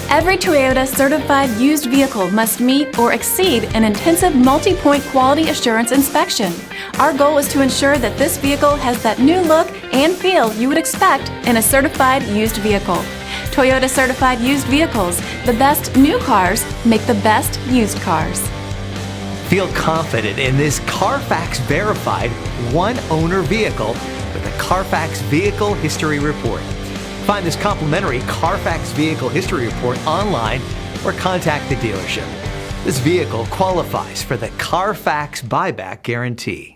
Every Toyota certified used vehicle must meet or exceed an intensive multi-point quality assurance inspection. Our goal is to ensure that this vehicle has that new look and feel you would expect in a certified used vehicle. Toyota certified used vehicles, the best new cars make the best used cars. Feel confident in this Carfax verified one-owner vehicle with a Carfax Vehicle History Report. Find this complimentary Carfax Vehicle History Report online or contact the dealership. This vehicle qualifies for the Carfax Buyback Guarantee.